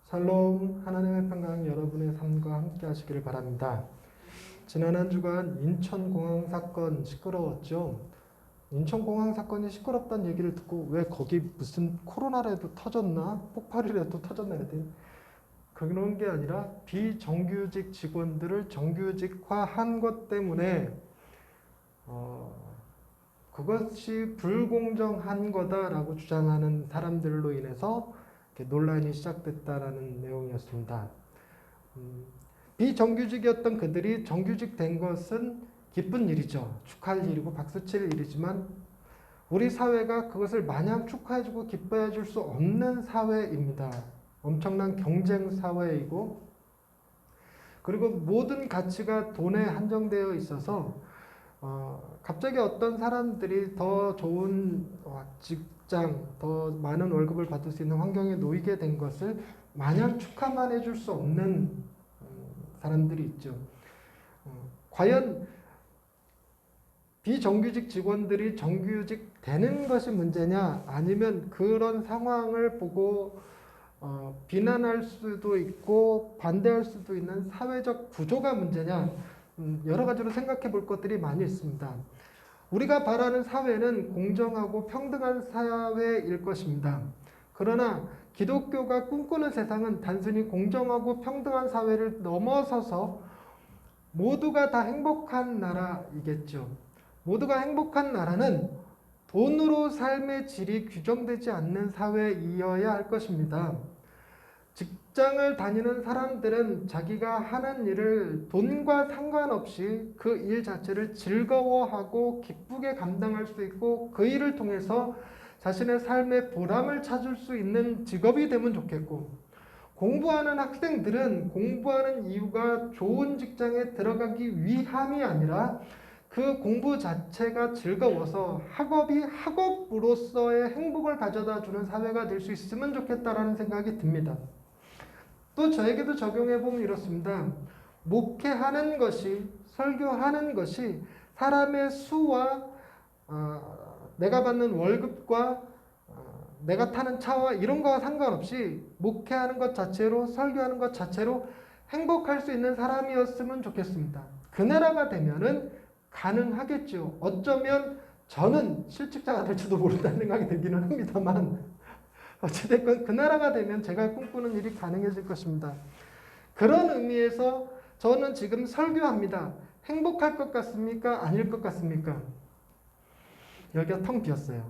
샬롬, 하나님의 평강 여러분의 삶과 함께 하시기를 바랍니다. 지난 한 주간 인천공항 사건 시끄러웠죠. 인천공항 사건이 시끄럽다는 얘기를 듣고 왜 거기 무슨 코로나라도 터졌나? 폭발이라도 터졌나 했더니 그런 게 아니라 비정규직 직원들을 정규직화한 것 때문에 그것이 불공정한 거다라고 주장하는 사람들로 인해서 논란이 시작됐다라는 내용이었습니다. 비정규직이었던 그들이 정규직 된 것은 기쁜 일이죠. 축하할 일이고 박수칠 일이지만 우리 사회가 그것을 마냥 축하해주고 기뻐해줄 수 없는 사회입니다. 엄청난 경쟁 사회이고 그리고 모든 가치가 돈에 한정되어 있어서 갑자기 어떤 사람들이 더 좋은 직장, 더 많은 월급을 받을 수 있는 환경에 놓이게 된 것을 마냥 축하만 해줄 수 없는 사람들이 있죠. 과연 비정규직 직원들이 정규직 되는 것이 문제냐, 아니면 그런 상황을 보고 비난할 수도 있고 반대할 수도 있는 사회적 구조가 문제냐, 여러 가지로 생각해 볼 것들이 많이 있습니다. 우리가 바라는 사회는 공정하고 평등한 사회일 것입니다. 그러나 기독교가 꿈꾸는 세상은 단순히 공정하고 평등한 사회를 넘어서서 모두가 다 행복한 나라이겠죠. 모두가 행복한 나라는 돈으로 삶의 질이 규정되지 않는 사회이어야 할 것입니다. 직장을 다니는 사람들은 자기가 하는 일을 돈과 상관없이 그 일 자체를 즐거워하고 기쁘게 감당할 수 있고 그 일을 통해서 자신의 삶의 보람을 찾을 수 있는 직업이 되면 좋겠고, 공부하는 학생들은 공부하는 이유가 좋은 직장에 들어가기 위함이 아니라 그 공부 자체가 즐거워서 학업이 학업으로서의 행복을 가져다 주는 사회가 될 수 있으면 좋겠다라는 생각이 듭니다. 또 저에게도 적용해 보면 이렇습니다. 목회하는 것이, 설교하는 것이 사람의 수와 내가 받는 월급과 내가 타는 차와 이런 거와 상관없이 목회하는 것 자체로, 설교하는 것 자체로 행복할 수 있는 사람이었으면 좋겠습니다. 그 나라가 되면은 가능하겠죠. 어쩌면 저는 실직자가 될지도 모른다는 생각이 들기는 합니다만, 어찌됐건 그 나라가 되면 제가 꿈꾸는 일이 가능해질 것입니다. 그런 의미에서 저는 지금 설교합니다. 행복할 것 같습니까? 아닐 것 같습니까? 여기가 텅 비었어요.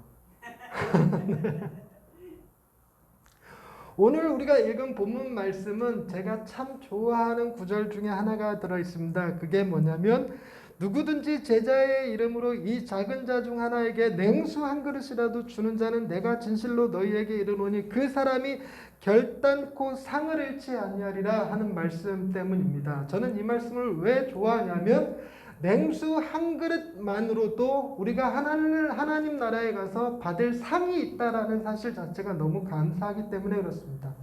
오늘 우리가 읽은 본문 말씀은 제가 참 좋아하는 구절 중에 하나가 들어있습니다. 그게 뭐냐면, 누구든지 제자의 이름으로 이 작은 자 중 하나에게 냉수 한 그릇이라도 주는 자는 내가 진실로 너희에게 이르노니 그 사람이 결단코 상을 잃지 아니하리라 하는 말씀 때문입니다. 저는 이 말씀을 왜 좋아하냐면, 냉수 한 그릇만으로도 우리가 하나님 나라에 가서 받을 상이 있다라는 사실 자체가 너무 감사하기 때문에 그렇습니다.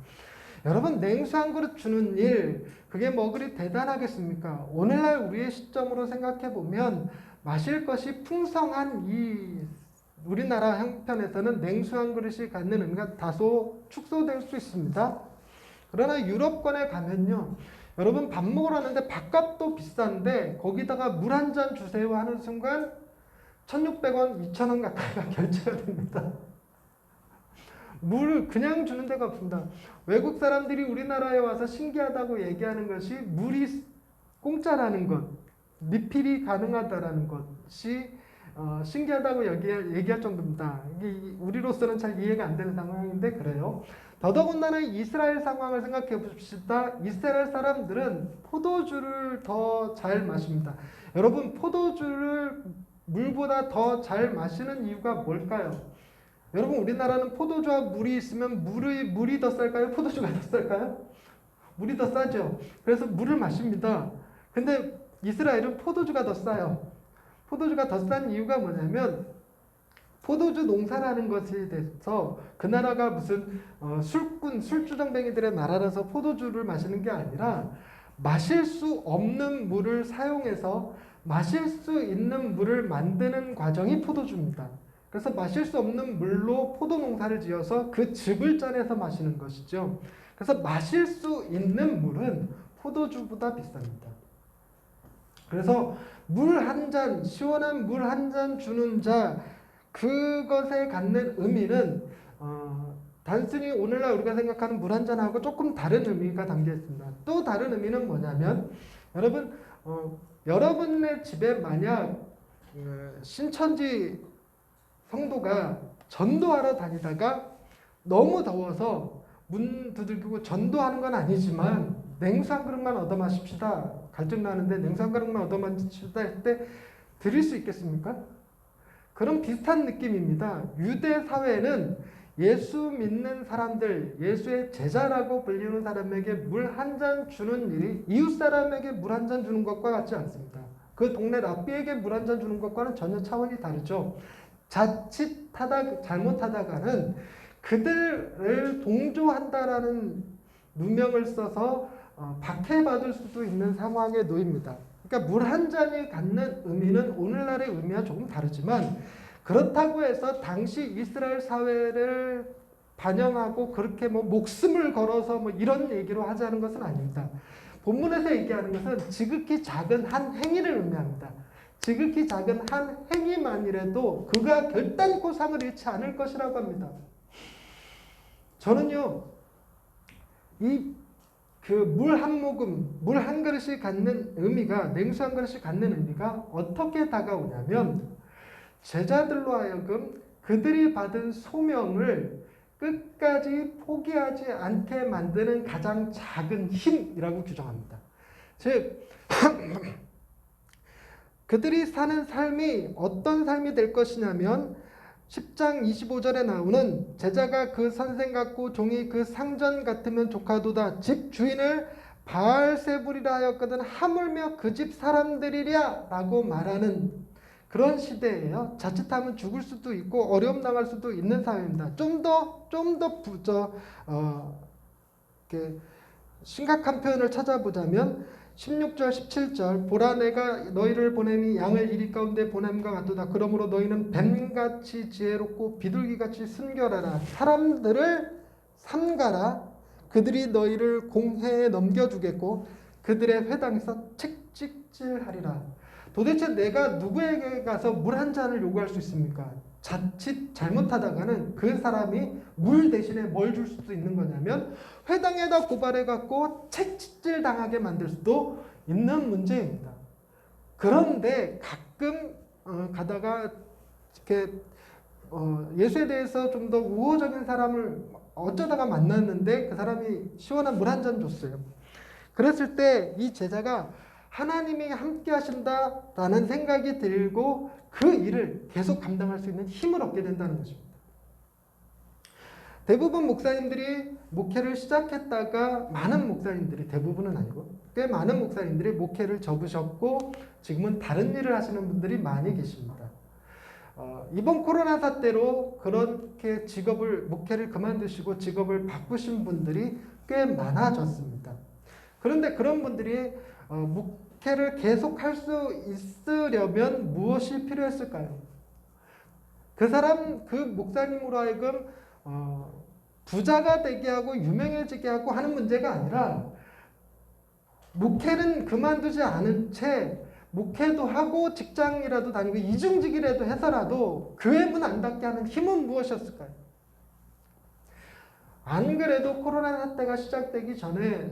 여러분, 냉수 한 그릇 주는 일, 그게 뭐 그리 대단하겠습니까? 오늘날 우리의 시점으로 생각해 보면 마실 것이 풍성한 이 우리나라 형편에서는 냉수 한 그릇이 갖는 의미가 다소 축소될 수 있습니다. 그러나 유럽권에 가면요, 여러분 밥 먹으러 왔는데 밥값도 비싼데 거기다가 물 한 잔 주세요 하는 순간 1,600원, 2,000원 가까이가 결제가 됩니다. 물을 그냥 주는 데가 없습니다. 외국 사람들이 우리나라에 와서 신기하다고 얘기하는 것이 물이 공짜라는 것, 리필이 가능하다라는 것이 신기하다고 얘기할 정도입니다. 이게 우리로서는 잘 이해가 안 되는 상황인데 그래요. 더더군다나 이스라엘 상황을 생각해 봅시다. 이스라엘 사람들은 포도주를 더 잘 마십니다. 여러분, 포도주를 물보다 더 잘 마시는 이유가 뭘까요? 여러분, 우리나라는 포도주와 물이 있으면 물이 더 쌀까요? 포도주가 더 쌀까요? 물이 더 싸죠. 그래서 물을 마십니다. 근데 이스라엘은 포도주가 더 싸요. 포도주가 더 싼 이유가 뭐냐면, 포도주 농사라는 것에 대해서 그 나라가 무슨 술주정뱅이들의 나라라서 포도주를 마시는 게 아니라 마실 수 없는 물을 사용해서 마실 수 있는 물을 만드는 과정이 포도주입니다. 그래서 마실 수 없는 물로 포도 농사를 지어서 그 즙을 짜내서 마시는 것이죠. 그래서 마실 수 있는 물은 포도주보다 비쌉니다. 그래서 물 한 잔, 시원한 물 한 잔 주는 자, 그것에 갖는 의미는 단순히 오늘날 우리가 생각하는 물 한 잔하고 조금 다른 의미가 담겨 있습니다. 또 다른 의미는 뭐냐면 여러분, 여러분의 집에 만약 신천지 성도가 전도하러 다니다가 너무 더워서 문 두들기고 전도하는 건 아니지만 냉수 한 그릇만 얻어 마십시다. 갈증 나는데 냉수 한 그릇만 얻어 마십시다 할 때 드릴 수 있겠습니까? 그런 비슷한 느낌입니다. 유대 사회는 예수 믿는 사람들, 예수의 제자라고 불리는 사람에게 물 한 잔 주는 일이 이웃 사람에게 물 한 잔 주는 것과 같지 않습니다. 그 동네 랍비에게 물 한 잔 주는 것과는 전혀 차원이 다르죠. 잘못하다가는 그들을 동조한다라는 누명을 써서 박해받을 수도 있는 상황에 놓입니다. 그러니까 물 한 잔이 갖는 의미는 오늘날의 의미와 조금 다르지만 그렇다고 해서 당시 이스라엘 사회를 반영하고 그렇게 목숨을 걸어서 이런 얘기로 하자는 것은 아닙니다. 본문에서 얘기하는 것은 지극히 작은 한 행위를 의미합니다. 지극히 작은 한 행위만이라도 그가 결단코 상을 잃지 않을 것이라고 합니다. 저는요, 그 물 한 모금, 물 한 그릇이 갖는 의미가, 냉수 한 그릇이 갖는 의미가 어떻게 다가오냐면 제자들로 하여금 그들이 받은 소명을 끝까지 포기하지 않게 만드는 가장 작은 힘이라고 규정합니다. 즉 그들이 사는 삶이 어떤 삶이 될 것이냐면 10장 25절에 나오는 제자가 그 선생 같고 종이 그 상전 같으면 좋가도다. 집 주인을 바알세불이라 하였거든 하물며 그 집 사람들이랴 라고 말하는 그런 시대예요. 자칫하면 죽을 수도 있고 어려움 당할 수도 있는 사회입니다. 좀 더 심각한 표현을 찾아보자면 16절 17절 보라 내가 너희를 보냄이 양을 이리 가운데 보냄과 같도다. 그러므로 너희는 뱀같이 지혜롭고 비둘기같이 순결하라. 사람들을 삼가라. 그들이 너희를 공회에 넘겨주겠고 그들의 회당에서 책찍질하리라. 도대체 내가 누구에게 가서 물 한 잔을 요구할 수 있습니까? 자칫 잘못하다가는 그 사람이 물 대신에 뭘 줄 수도 있는 거냐면 회당에다 고발해갖고 책찍질 당하게 만들 수도 있는 문제입니다. 그런데 가끔 가다가 이렇게 예수에 대해서 좀 더 우호적인 사람을 어쩌다가 만났는데 그 사람이 시원한 물 한 잔 줬어요. 그랬을 때 이 제자가 하나님이 함께 하신다라는 생각이 들고 그 일을 계속 감당할 수 있는 힘을 얻게 된다는 것입니다. 대부분 목사님들이 목회를 시작했다가 많은 목사님들이, 대부분은 아니고 꽤 많은 목사님들이 목회를 접으셨고 지금은 다른 일을 하시는 분들이 많이 계십니다. 이번 코로나 사태로 그렇게 목회를 그만두시고 직업을 바꾸신 분들이 꽤 많아졌습니다. 그런데 그런 분들이 목회를 계속할 수 있으려면 무엇이 필요했을까요? 그 목사님으로 하여금 부자가 되게 하고 유명해지게 하고 하는 문제가 아니라 목회는 그만두지 않은 채 목회도 하고 직장이라도 다니고 이중직이라도 해서라도 교회 문 안 닫게 하는 힘은 무엇이었을까요? 안 그래도 코로나 사태가 시작되기 전에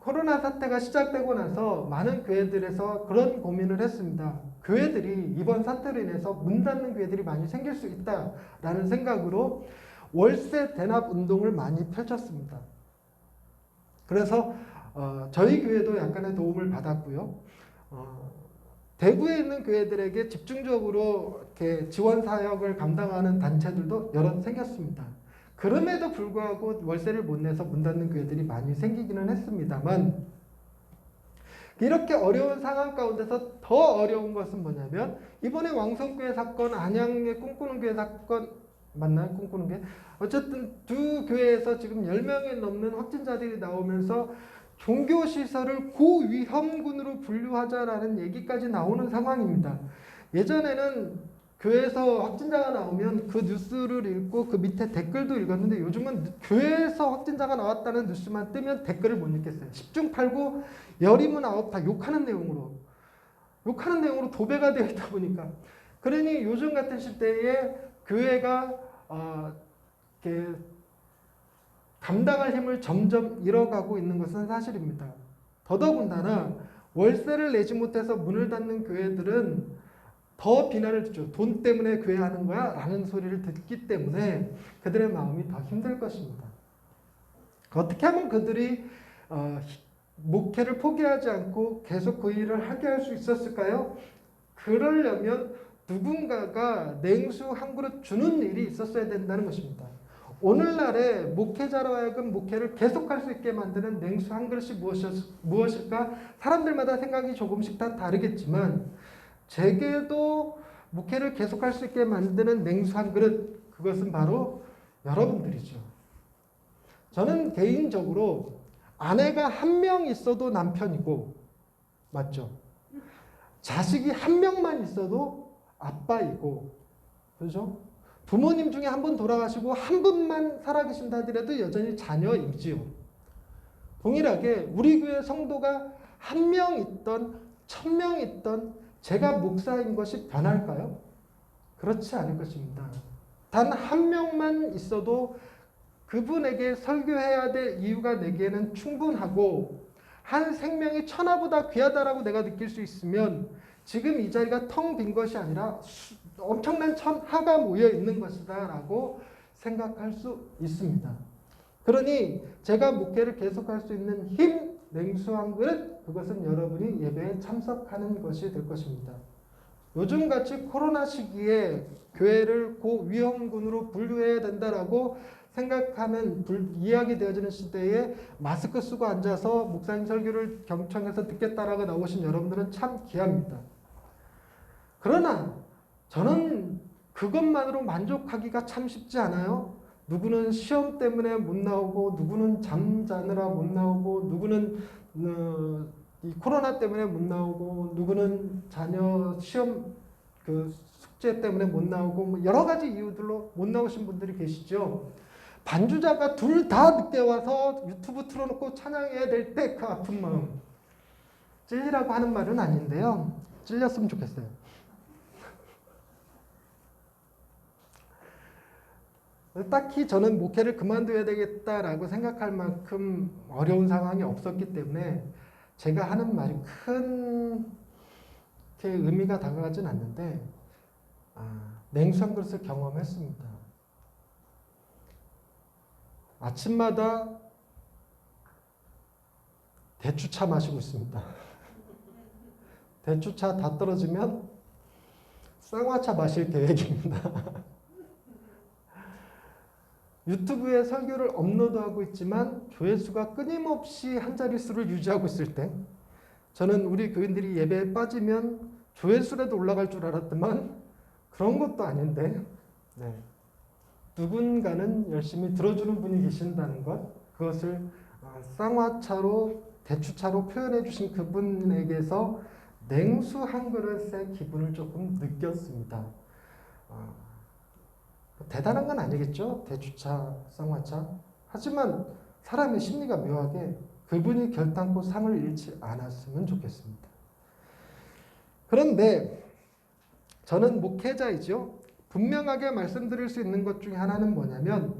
코로나 사태가 시작되고 나서 많은 교회들에서 그런 고민을 했습니다. 교회들이 이번 사태로 인해서 문 닫는 교회들이 많이 생길 수 있다라는 생각으로 월세 대납 운동을 많이 펼쳤습니다. 그래서 저희 교회도 약간의 도움을 받았고요. 대구에 있는 교회들에게 집중적으로 이렇게 지원 사역을 감당하는 단체들도 여러 생겼습니다. 그럼에도 불구하고 월세를 못 내서 문 닫는 교회들이 많이 생기기는 했습니다만 이렇게 어려운 상황 가운데서 더 어려운 것은 뭐냐면 이번에 왕성교회 사건, 안양의 꿈꾸는 교회 사건 맞나요? 꿈꾸는 교회? 어쨌든 두 교회에서 지금 10명이 넘는 확진자들이 나오면서 종교시설을 고위험군으로 분류하자라는 얘기까지 나오는 상황입니다. 예전에는 교회에서 확진자가 나오면 그 뉴스를 읽고 그 밑에 댓글도 읽었는데 요즘은 교회에서 확진자가 나왔다는 뉴스만 뜨면 댓글을 못 읽겠어요. 10중 8구 열이문 아홉 다 욕하는 내용으로 도배가 되어 있다 보니까 그러니 요즘 같은 시대에 교회가 이렇게 감당할 힘을 점점 잃어가고 있는 것은 사실입니다. 더더군다나 월세를 내지 못해서 문을 닫는 교회들은 더 비난을 듣죠. 돈 때문에 교회 하는 거야? 라는 소리를 듣기 때문에 그들의 마음이 더 힘들 것입니다. 어떻게 하면 그들이 목회를 포기하지 않고 계속 그 일을 하게 할 수 있었을까요? 그러려면 누군가가 냉수 한 그릇 주는 일이 있었어야 된다는 것입니다. 오늘날의 목회자로 하여금 목회를 계속할 수 있게 만드는 냉수 한 그릇이 무엇일까? 사람들마다 생각이 조금씩 다 다르겠지만 제게도 목회를 계속할 수 있게 만드는 냉수 한 그릇, 그것은 바로 여러분들이죠. 저는 개인적으로 아내가 한 명 있어도 남편이고, 맞죠? 자식이 한 명만 있어도 아빠이고, 그죠? 부모님 중에 한 분 돌아가시고 한 분만 살아계신다 하더라도 여전히 자녀이지요. 동일하게 우리 교회 성도가 한 명 있던 1000명 있던 제가 목사인 것이 변할까요? 그렇지 않을 것입니다. 단 한 명만 있어도 그분에게 설교해야 될 이유가 내게는 충분하고 한 생명이 천하보다 귀하다라고 내가 느낄 수 있으면 지금 이 자리가 텅 빈 것이 아니라 엄청난 천하가 모여 있는 것이다 라고 생각할 수 있습니다. 그러니 제가 목회를 계속할 수 있는 힘, 냉수 한 그릇, 그것은 여러분이 예배에 참석하는 것이 될 것입니다. 요즘같이 코로나 시기에 교회를 고위험군으로 분류해야 된다라고 생각하는 이야기 되어지는 시대에 마스크 쓰고 앉아서 목사님 설교를 경청해서 듣겠다라고 나오신 여러분들은 참 귀합니다. 그러나 저는 그것만으로 만족하기가 참 쉽지 않아요. 누구는 시험 때문에 못 나오고 누구는 잠자느라 못 나오고 누구는 이 코로나 때문에 못 나오고 누구는 자녀 시험 그 숙제 때문에 못 나오고 뭐 여러 가지 이유들로 못 나오신 분들이 계시죠. 반주자가 둘 다 늦게 와서 유튜브 틀어놓고 찬양해야 될 때 그 아픈 마음. 찔리라고 하는 말은 아닌데요. 찔렸으면 좋겠어요. 딱히 저는 목회를 그만둬야 되겠다라고 생각할 만큼 어려운 상황이 없었기 때문에 제가 하는 말이 큰 의미가 다가가진 않는데 냉수한 그릇을 경험했습니다. 아침마다 대추차 마시고 있습니다. 대추차 다 떨어지면 쌍화차 마실 계획입니다. 유튜브에 설교를 업로드하고 있지만 조회수가 끊임없이 한 자릿수를 유지하고 있을 때 저는 우리 교인들이 예배에 빠지면 조회수라도 올라갈 줄 알았더만 그런 것도 아닌데 누군가는 열심히 들어주는 분이 계신다는 것, 그것을 쌍화차로 대추차로 표현해 주신 그분에게서 냉수 한 그릇의 기분을 조금 느꼈습니다. 대단한 건 아니겠죠? 대추차, 쌍화차. 하지만 사람의 심리가 묘하게 그분이 결단코 상을 잃지 않았으면 좋겠습니다. 그런데 저는 목회자이죠. 분명하게 말씀드릴 수 있는 것 중에 하나는 뭐냐면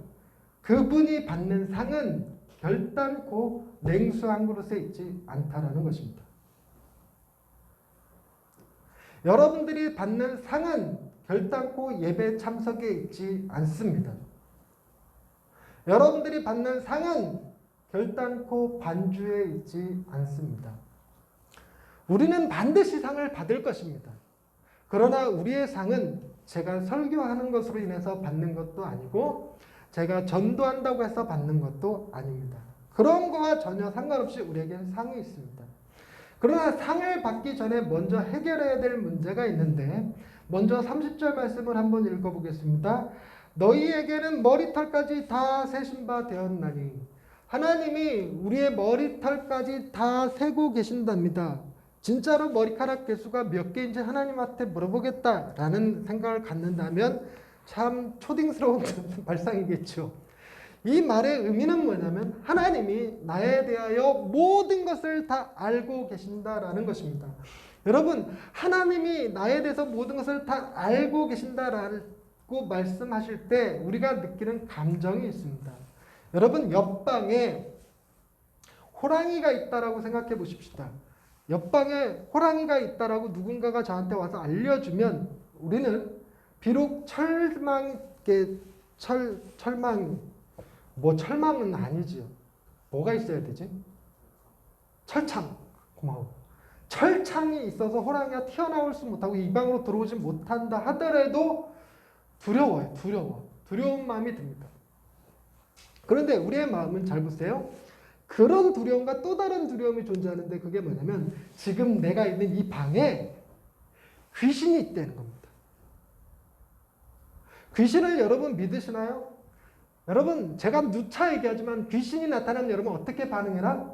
그분이 받는 상은 결단코 냉수 한 그릇에 있지 않다라는 것입니다. 여러분들이 받는 상은 결단코 예배 참석에 있지 않습니다. 여러분들이 받는 상은 결단코 반주에 있지 않습니다. 우리는 반드시 상을 받을 것입니다. 그러나 우리의 상은 제가 설교하는 것으로 인해서 받는 것도 아니고 제가 전도한다고 해서 받는 것도 아닙니다. 그런 거와 전혀 상관없이 우리에게는 상이 있습니다. 그러나 상을 받기 전에 먼저 해결해야 될 문제가 있는데 먼저 30절 말씀을 한번 읽어보겠습니다. 너희에게는 머리털까지 다 세신 바 되었나니 하나님이 우리의 머리털까지 다 세고 계신답니다. 진짜로 머리카락 개수가 몇 개인지 하나님한테 물어보겠다라는 생각을 갖는다면 참 초딩스러운 발상이겠죠. 이 말의 의미는 뭐냐면 하나님이 나에 대하여 모든 것을 다 알고 계신다라는 것입니다. 여러분, 하나님이 나에 대해서 모든 것을 다 알고 계신다라고 말씀하실 때 우리가 느끼는 감정이 있습니다. 여러분, 옆방에 호랑이가 있다라고 생각해 보십시다. 옆방에 호랑이가 있다라고 누군가가 저한테 와서 알려주면 우리는 비록 철망은 아니지요. 뭐가 있어야 되지? 철창. 고마워. 철창이 있어서 호랑이가 튀어나올 수 못하고 이 방으로 들어오지 못한다 하더라도 두려워요. 두려운 마음이 듭니다. 그런데 우리의 마음은 잘 보세요. 그런 두려움과 또 다른 두려움이 존재하는데 그게 뭐냐면 지금 내가 있는 이 방에 귀신이 있다는 겁니다. 귀신을 여러분 믿으시나요? 여러분, 제가 누차 얘기하지만 귀신이 나타나면 여러분 어떻게 반응해라?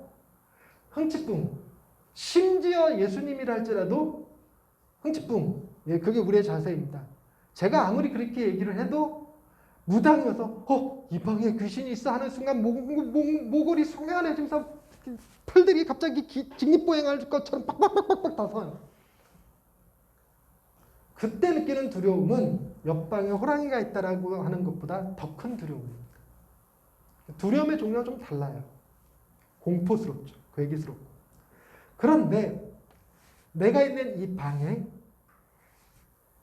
흥칫뿡. 심지어 예수님이라 할지라도 흥칫뿡. 예, 그게 우리의 자세입니다. 제가 아무리 그렇게 얘기를 해도 무당이 와서 이 방에 귀신이 있어 하는 순간 모골이 송연해지면서 풀들이 갑자기 직립보행할 것처럼 빡빡빡빡 다 서요. 그때 느끼는 두려움은 옆방에 호랑이가 있다라고 하는 것보다 더 큰 두려움입니다. 두려움의 종류가 좀 달라요. 공포스럽죠. 괴기스럽고. 그런데 내가 있는 이 방에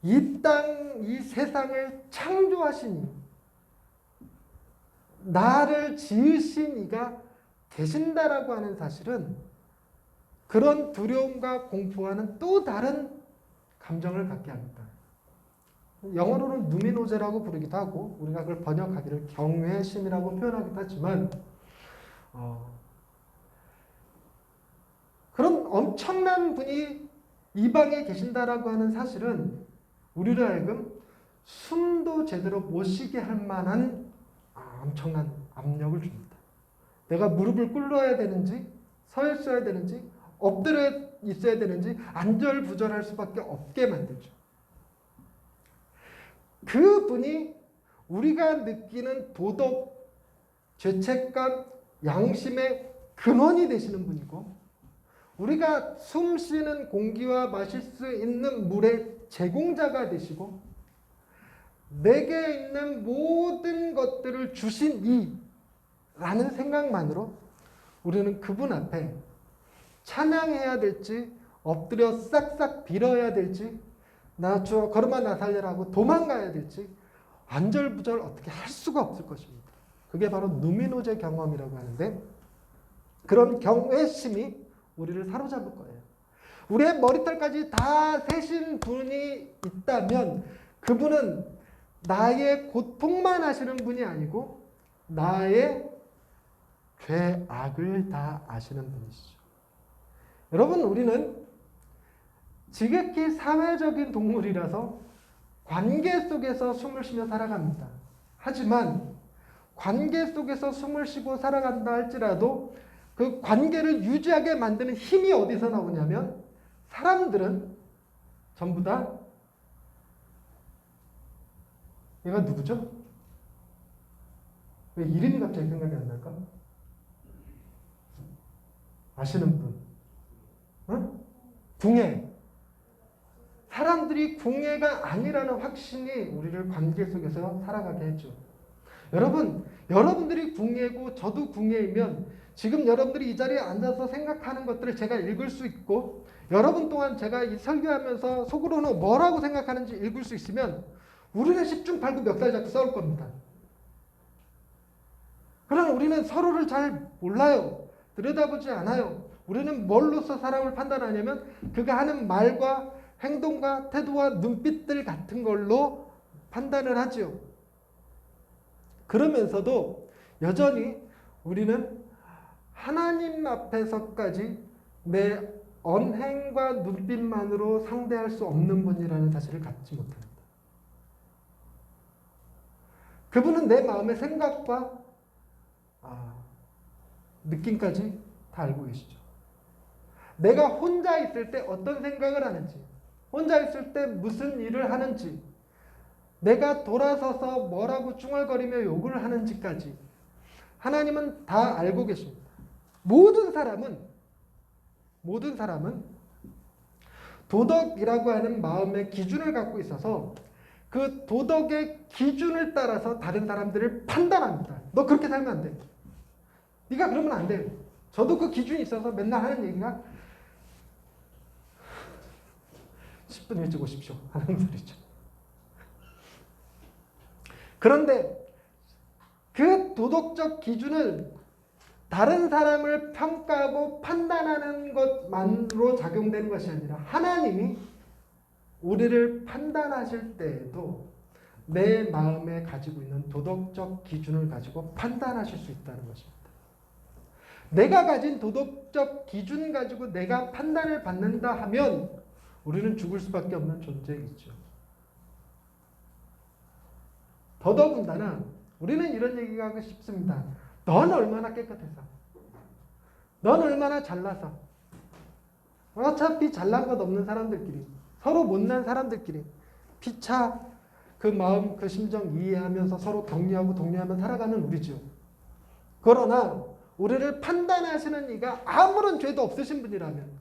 이 세상을 창조하신 나를 지으신 이가 계신다라고 하는 사실은 그런 두려움과 공포와는 또 다른 감정을 갖게 합니다. 영어로는 누미노제라고 부르기도 하고 우리가 그걸 번역하기를 경외심이라고 표현하기도 하지만 그런 엄청난 분이 이 방에 계신다라고 하는 사실은 우리를 하여금 숨도 제대로 못 쉬게 할 만한 엄청난 압력을 줍니다. 내가 무릎을 꿇어야 되는지 서 있어야 되는지 엎드려 있어야 되는지 안절부절할 수밖에 없게 만들죠. 그분이 우리가 느끼는 도덕, 죄책감, 양심의 근원이 되시는 분이고 우리가 숨 쉬는 공기와 마실 수 있는 물의 제공자가 되시고 내게 있는 모든 것들을 주신 이라는 생각만으로 우리는 그분 앞에 찬양해야 될지 엎드려 싹싹 빌어야 될지 나 주여 걸음아 나 살려라고 도망가야 될지 안절부절 어떻게 할 수가 없을 것입니다. 그게 바로 누미노제 경험이라고 하는데 그런 경외심이 우리를 사로잡을 거예요. 우리의 머리털까지 다 세신 분이 있다면 그분은 나의 고통만 하시는 분이 아니고 나의 죄악을 다 아시는 분이시죠. 여러분, 우리는 지극히 사회적인 동물이라서 관계 속에서 숨을 쉬며 살아갑니다. 하지만 관계 속에서 숨을 쉬고 살아간다 할지라도 그 관계를 유지하게 만드는 힘이 어디서 나오냐면 사람들은 전부 다 얘가 누구죠? 왜 이름이 갑자기 생각이 안 날까? 아시는 분? 응? 궁예. 사람들이 궁예가 아니라는 확신이 우리를 관계 속에서 살아가게 했죠. 여러분들이 궁예고 저도 궁예이면 지금 여러분들이 이 자리에 앉아서 생각하는 것들을 제가 읽을 수 있고 여러분 또한 제가 이 설교하면서 속으로는 뭐라고 생각하는지 읽을 수 있으면 우리는 10중 8구 멱살 잡고 싸울 겁니다. 그러나 우리는 서로를 잘 몰라요. 들여다보지 않아요. 우리는 뭘로서 사람을 판단하냐면 그가 하는 말과 행동과 태도와 눈빛들 같은 걸로 판단을 하죠. 그러면서도 여전히 우리는 하나님 앞에서까지 내 언행과 눈빛만으로 상대할 수 없는 분이라는 사실을 갖지 못합니다. 그분은 내 마음의 생각과 느낌까지 다 알고 계시죠. 내가 혼자 있을 때 어떤 생각을 하는지, 혼자 있을 때 무슨 일을 하는지, 내가 돌아서서 뭐라고 중얼거리며 욕을 하는지까지 하나님은 다 알고 계십니다. 모든 사람은 도덕이라고 하는 마음의 기준을 갖고 있어서 그 도덕의 기준을 따라서 다른 사람들을 판단합니다. 너 그렇게 살면 안 돼. 네가 그러면 안 돼. 저도 그 기준이 있어서 맨날 하는 얘기가 10분 일찍 오십시오 하는 소리죠. 그런데 그 도덕적 기준을 다른 사람을 평가하고 판단하는 것만으로 작용되는 것이 아니라 하나님이 우리를 판단하실 때에도 내 마음에 가지고 있는 도덕적 기준을 가지고 판단하실 수 있다는 것입니다. 내가 가진 도덕적 기준 가지고 내가 판단을 받는다 하면 우리는 죽을 수밖에 없는 존재이죠. 더더군다나 우리는 이런 얘기가 하고 싶습니다. 넌 얼마나 깨끗해서, 넌 얼마나 잘나서, 어차피 잘난 것 없는 사람들끼리, 서로 못난 사람들끼리 피차 그 마음, 그 심정 이해하면서 서로 격려하고 독려하며 살아가는 우리죠. 그러나 우리를 판단하시는 이가 아무런 죄도 없으신 분이라면,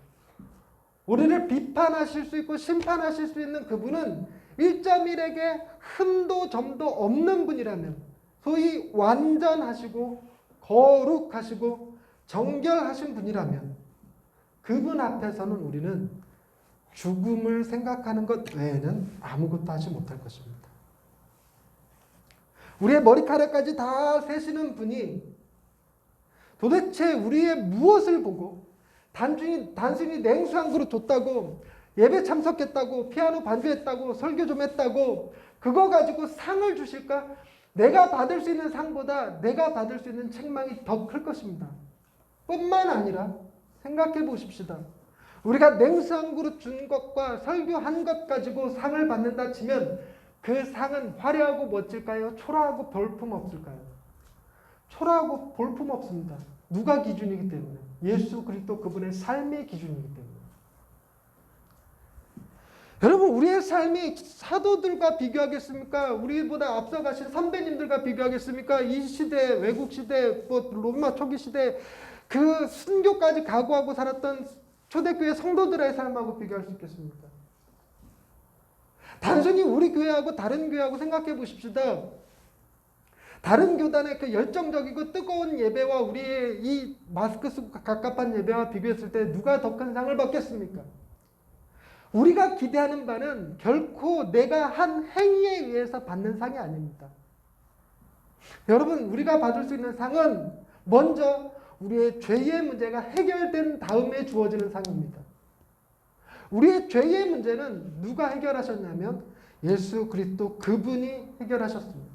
우리를 비판하실 수 있고 심판하실 수 있는 그분은 1.1에게 흠도 점도 없는 분이라면, 소위 완전하시고 거룩하시고 정결하신 분이라면 그분 앞에서는 우리는 죽음을 생각하는 것 외에는 아무것도 하지 못할 것입니다. 우리의 머리카락까지 다 세시는 분이 도대체 우리의 무엇을 보고 단순히 냉수 한 그릇 줬다고, 예배 참석했다고, 피아노 반주했다고, 설교 좀 했다고 그거 가지고 상을 주실까? 내가 받을 수 있는 상보다 내가 받을 수 있는 책망이 더 클 것입니다. 뿐만 아니라 생각해 보십시다. 우리가 냉수 한 그릇 준 것과 설교 한 것 가지고 상을 받는다 치면 그 상은 화려하고 멋질까요? 초라하고 볼품 없을까요? 초라하고 볼품 없습니다. 누가 기준이기 때문에? 예수 그리스도 그분의 삶의 기준이기 때문에. 여러분, 우리의 삶이 사도들과 비교하겠습니까? 우리보다 앞서가신 선배님들과 비교하겠습니까? 이 시대, 외국 시대, 로마 초기 시대 그 순교까지 각오하고 살았던 초대교회 성도들의 삶하고 비교할 수 있겠습니까? 단순히 우리 교회하고 다른 교회하고 생각해 보십시다. 다른 교단의 그 열정적이고 뜨거운 예배와 우리의 이 마스크 쓰고 갑갑한 예배와 비교했을 때 누가 더 큰 상을 받겠습니까? 우리가 기대하는 바는 결코 내가 한 행위에 의해서 받는 상이 아닙니다. 여러분, 우리가 받을 수 있는 상은 먼저 우리의 죄의 문제가 해결된 다음에 주어지는 상입니다. 우리의 죄의 문제는 누가 해결하셨냐면 예수 그리스도 그분이 해결하셨습니다.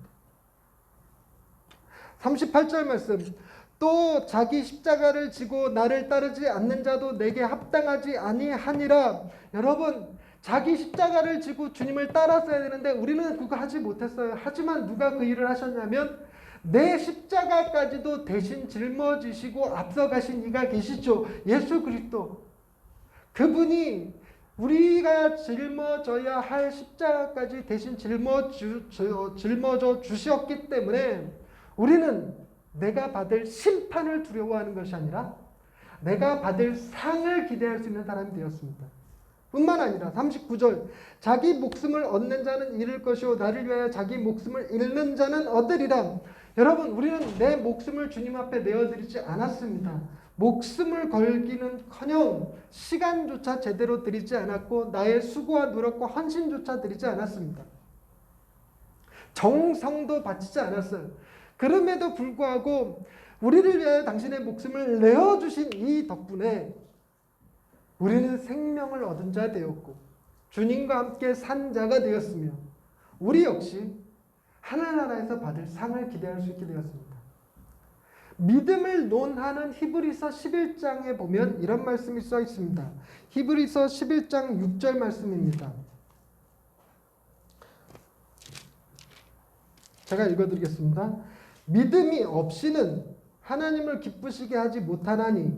38절 말씀, 또 자기 십자가를 지고 나를 따르지 않는 자도 내게 합당하지 아니하니라. 여러분, 자기 십자가를 지고 주님을 따랐어야 되는데 우리는 그거 하지 못했어요. 하지만 누가 그 일을 하셨냐면 내 십자가까지도 대신 짊어지시고 앞서가신 이가 계시죠. 예수 그리스도. 그분이 우리가 짊어져야 할 십자가까지 대신 짊어져 주셨기 때문에 우리는 내가 받을 심판을 두려워하는 것이 아니라 내가 받을 상을 기대할 수 있는 사람이 되었습니다. 뿐만 아니라 39절, 자기 목숨을 얻는 자는 잃을 것이요 나를 위하여 자기 목숨을 잃는 자는 얻으리라. 여러분, 우리는 내 목숨을 주님 앞에 내어드리지 않았습니다. 목숨을 걸기는커녕 시간조차 제대로 드리지 않았고 나의 수고와 노력과 헌신조차 드리지 않았습니다. 정성도 바치지 않았어요. 그럼에도 불구하고 우리를 위하여 당신의 목숨을 내어주신 이 덕분에 우리는 생명을 얻은 자 되었고 주님과 함께 산 자가 되었으며 우리 역시 하늘나라에서 받을 상을 기대할 수 있게 되었습니다. 믿음을 논하는 히브리서 11장에 보면 이런 말씀이 써 있습니다. 히브리서 11장 6절 말씀입니다. 제가 읽어드리겠습니다. 믿음이 없이는 하나님을 기쁘시게 하지 못하나니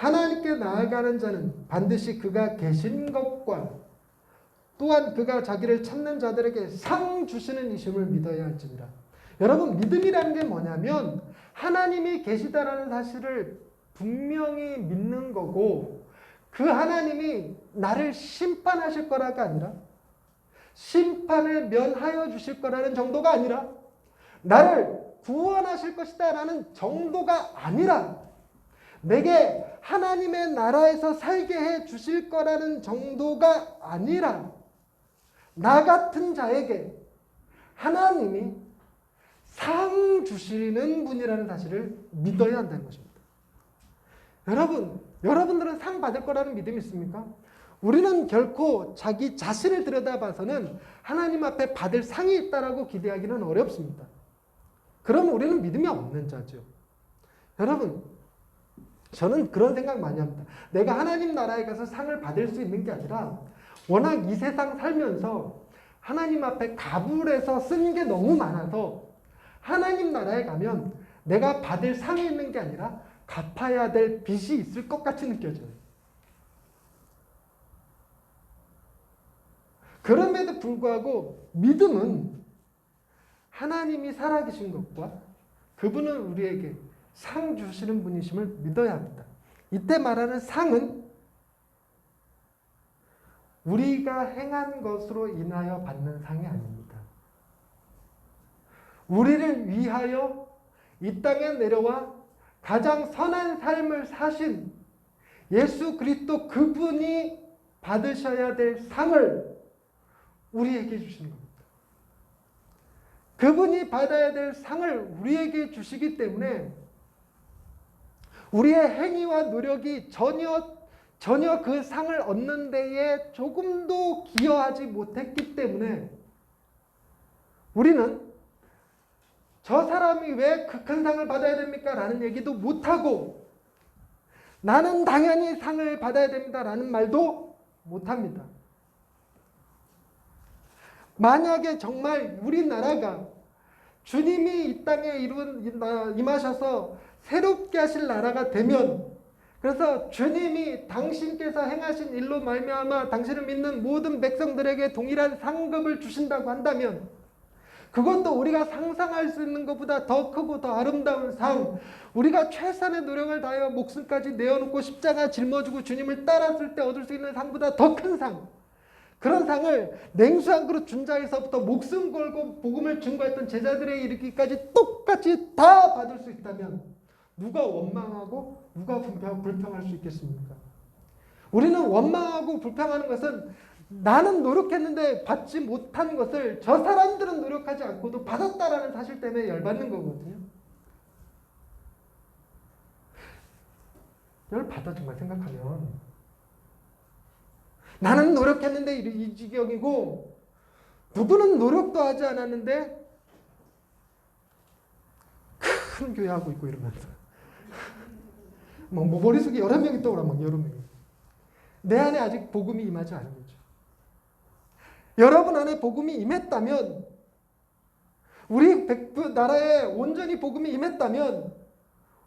하나님께 나아가는 자는 반드시 그가 계신 것과 또한 그가 자기를 찾는 자들에게 상 주시는 이심을 믿어야 할지니라. 여러분, 믿음이라는 게 뭐냐면 하나님이 계시다라는 사실을 분명히 믿는 거고, 그 하나님이 나를 심판하실 거라가 아니라, 심판을 면하여 주실 거라는 정도가 아니라, 나를 구원하실 것이다 라는 정도가 아니라, 내게 하나님의 나라에서 살게 해 주실 거라는 정도가 아니라, 나 같은 자에게 하나님이 상 주시는 분이라는 사실을 믿어야 한다는 것입니다. 여러분들은 상 받을 거라는 믿음이 있습니까? 우리는 결코 자기 자신을 들여다봐서는 하나님 앞에 받을 상이 있다라고 기대하기는 어렵습니다. 그럼 우리는 믿음이 없는 자죠. 여러분, 저는 그런 생각 많이 합니다. 내가 하나님 나라에 가서 상을 받을 수 있는 게 아니라 워낙 이 세상 살면서 하나님 앞에 가불해서 쓴 게 너무 많아서 하나님 나라에 가면 내가 받을 상이 있는 게 아니라 갚아야 될 빚이 있을 것 같이 느껴져요. 그럼에도 불구하고 믿음은 하나님이 살아계신 것과 그분은 우리에게 상 주시는 분이심을 믿어야 합니다. 이때 말하는 상은 우리가 행한 것으로 인하여 받는 상이 아닙니다. 우리를 위하여 이 땅에 내려와 가장 선한 삶을 사신 예수 그리스도 그분이 받으셔야 될 상을 우리에게 주시는 겁니다. 그분이 받아야 될 상을 우리에게 주시기 때문에 우리의 행위와 노력이 전혀 그 상을 얻는 데에 조금도 기여하지 못했기 때문에 우리는 저 사람이 왜 그 큰 상을 받아야 됩니까? 라는 얘기도 못하고 나는 당연히 상을 받아야 됩니다. 라는 말도 못합니다. 만약에 정말 우리나라가 주님이 이 땅에 임하셔서 새롭게 하실 나라가 되면, 그래서 주님이 당신께서 행하신 일로 말미암아 당신을 믿는 모든 백성들에게 동일한 상급을 주신다고 한다면 그것도 우리가 상상할 수 있는 것보다 더 크고 더 아름다운 상, 우리가 최선의 노력을 다하여 목숨까지 내어놓고 십자가 짊어지고 주님을 따랐을 때 얻을 수 있는 상보다 더 큰 상, 그런 상을 냉수 한 그릇 준 자에서부터 목숨 걸고 복음을 증거했던 제자들에 이르기까지 똑같이 다 받을 수 있다면 누가 원망하고 누가 불평할 수 있겠습니까? 우리는 원망하고 불평하는 것은 나는 노력했는데 받지 못한 것을 저 사람들은 노력하지 않고도 받았다라는 사실 때문에 열받는 거거든요. 열받아 정말 생각하면. 나는 노력했는데 이 지경이고 누구는 노력도 하지 않았는데 큰 교회 하고 있고 이러면서 뭐 머릿속에 여러 명이 떠오라, 막 여러 명이. 내 안에 아직 복음이 임하지 않은 거죠. 여러분 안에 복음이 임했다면, 우리 나라에 온전히 복음이 임했다면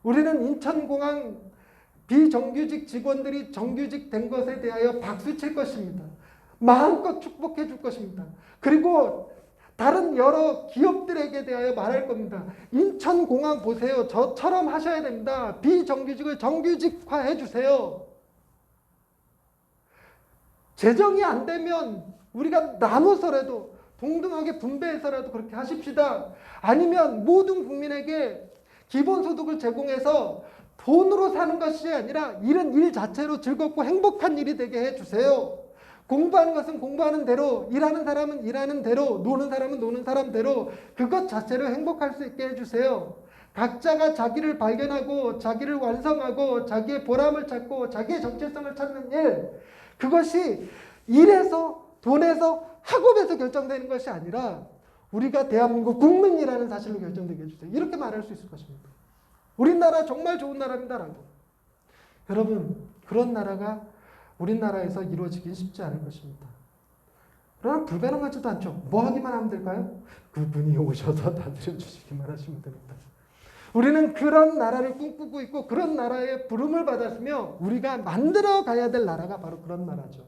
우리는 인천공항 비정규직 직원들이 정규직 된 것에 대하여 박수칠 것입니다. 마음껏 축복해 줄 것입니다. 그리고 다른 여러 기업들에게 대하여 말할 겁니다. 인천공항 보세요. 저처럼 하셔야 됩니다. 비정규직을 정규직화해 주세요. 재정이 안 되면 우리가 나눠서라도 동등하게 분배해서라도 그렇게 하십시다. 아니면 모든 국민에게 기본소득을 제공해서 돈으로 사는 것이 아니라 일은 일 자체로 즐겁고 행복한 일이 되게 해주세요. 공부하는 것은 공부하는 대로, 일하는 사람은 일하는 대로, 노는 사람은 노는 사람대로 그것 자체로 행복할 수 있게 해주세요. 각자가 자기를 발견하고 자기를 완성하고 자기의 보람을 찾고 자기의 정체성을 찾는 일, 그것이 일에서, 돈에서, 학업에서 결정되는 것이 아니라 우리가 대한민국 국민이라는 사실로 결정되게 해주세요. 이렇게 말할 수 있을 것입니다. 우리나라 정말 좋은 나라입니다라고. 여러분, 그런 나라가 우리나라에서 이루어지긴 쉽지 않을 것입니다. 그러나 불가능하지도 않죠. 뭐 하기만 하면 될까요? 그분이 오셔서 다 들여주시기만 하시면 됩니다. 우리는 그런 나라를 꿈꾸고 있고 그런 나라의 부름을 받았으며 우리가 만들어 가야 될 나라가 바로 그런 나라죠.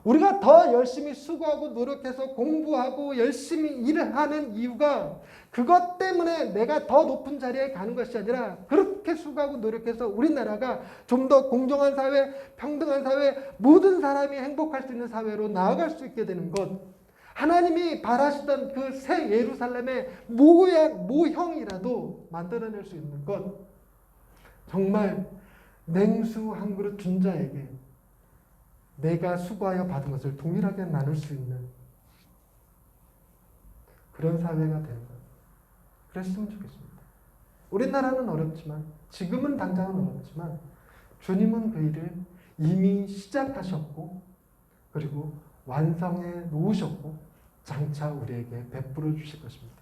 우리가 더 열심히 수고하고 노력해서 공부하고 열심히 일을 하는 이유가 그것 때문에 내가 더 높은 자리에 가는 것이 아니라 그렇게 수고하고 노력해서 우리나라가 좀 더 공정한 사회, 평등한 사회, 모든 사람이 행복할 수 있는 사회로 나아갈 수 있게 되는 것. 하나님이 바라시던 그 새 예루살렘의 모형이라도 만들어낼 수 있는 것. 정말 냉수 한 그릇 준 자에게 내가 수고하여 받은 것을 동일하게 나눌 수 있는 그런 사회가 되는 것. 그랬으면 좋겠습니다. 우리나라는 어렵지만, 지금은 당장은 어렵지만 주님은 그 일을 이미 시작하셨고 그리고 완성해 놓으셨고 장차 우리에게 베풀어 주실 것입니다.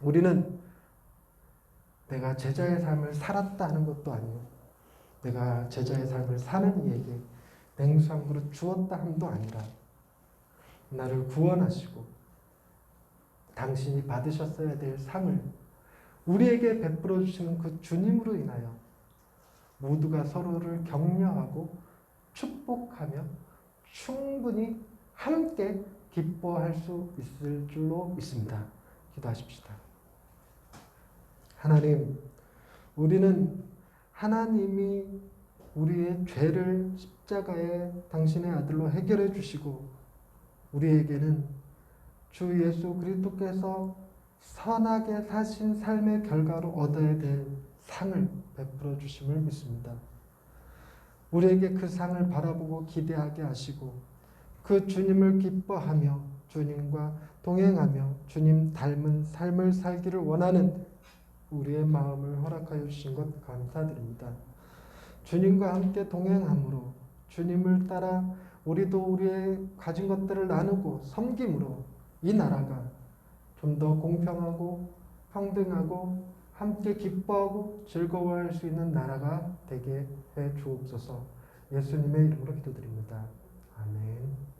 우리는 내가 제자의 삶을 살았다 하는 것도 아니요, 내가 제자의 삶을 사는 이에게 냉수 한 그릇 주었다 함도 아니라 나를 구원하시고 당신이 받으셨어야 될 상을 우리에게 베풀어 주시는 그 주님으로 인하여 모두가 서로를 격려하고 축복하며 충분히 함께 기뻐할 수 있을 줄로 믿습니다. 기도하십시다. 하나님, 우리는 하나님이 우리의 죄를 십자가에 당신의 아들로 해결해 주시고 우리에게는 주 예수 그리스도께서 선하게 사신 삶의 결과로 얻어야 될 상을 베풀어 주심을 믿습니다. 우리에게 그 상을 바라보고 기대하게 하시고 그 주님을 기뻐하며 주님과 동행하며 주님 닮은 삶을 살기를 원하는 우리의 마음을 허락하여 주신 것 감사드립니다. 주님과 함께 동행함으로 주님을 따라 우리도 우리의 가진 것들을 나누고 섬김으로 이 나라가 좀 더 공평하고 평등하고 함께 기뻐하고 즐거워할 수 있는 나라가 되게 해 주옵소서. 예수님의 이름으로 기도드립니다. 아멘.